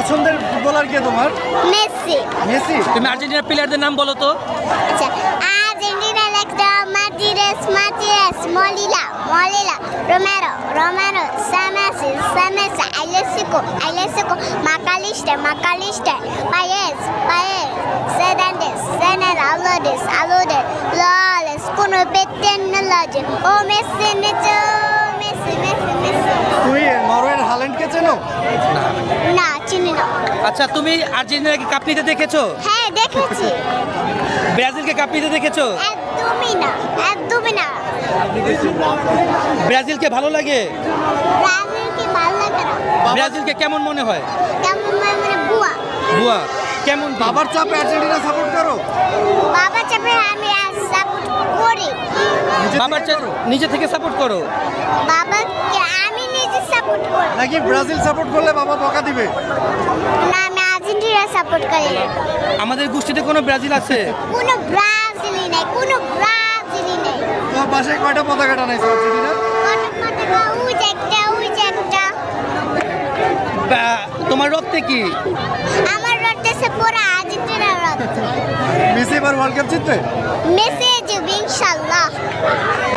পছন্দের ফুটবলার কে তোমার? Messi. Messi. তুমি আর্জেন্টিনার প্লেয়ারদের নাম বলো তো। আচ্ছা, আর্জেন্টিনা লেক্সটা মার্টিনেস, মলিলা, রোমেরো, সামেসি, আইলেসিকো, মাকালিস্টার, পায়েস, সেদান্ডেস, আলুদে, ললেস, কোনো পেটেনলজি, ও মেসি, তুমি নরওয়ের হাল্যান্ডকে চেনো? না চিনি না। আচ্ছা, তুমি আর্জেন্টিনাকে কাপ নিতে দেখেছো? হ্যাঁ দেখেছি। ব্রাজিলকে কাপ নিতে দেখেছো? একদমই না। ব্রাজিলকে ভালো লাগে? ব্রাজিলকে ভালো লাগে না। ব্রাজিলকে কেমন মনে হয়? কেমন মানে বুয়া। বুয়া কেমন? বাবার চাপে আর্জেন্টিনা সাপোর্ট করো? বাবা চাপে আমি সাপোর্ট করি। বাবার নিজে থেকে সাপোর্ট করো? বাবাকে আমি নিজে সাপোর্ট করি। নাকি ব্রাজিল সাপোর্ট করলে বাবা বকা দিবে? না, আমি আর্জেন্টিনা সাপোর্ট করি। আমাদের গোষ্ঠীতে কোনো ব্রাজিল আছে? কোনো ব্রাজিলই নাই। তোমার বাসায় কয়টা পতাকা টানাইছো আর্জেন্টিনার? ওই যে একটা। তোমার রক্তে কি? আমার রক্তে পুরো আর্জেন্টিনার রক্ত। মেসি এবার ওয়ার্ল্ড কাপ জিতবে? মেসি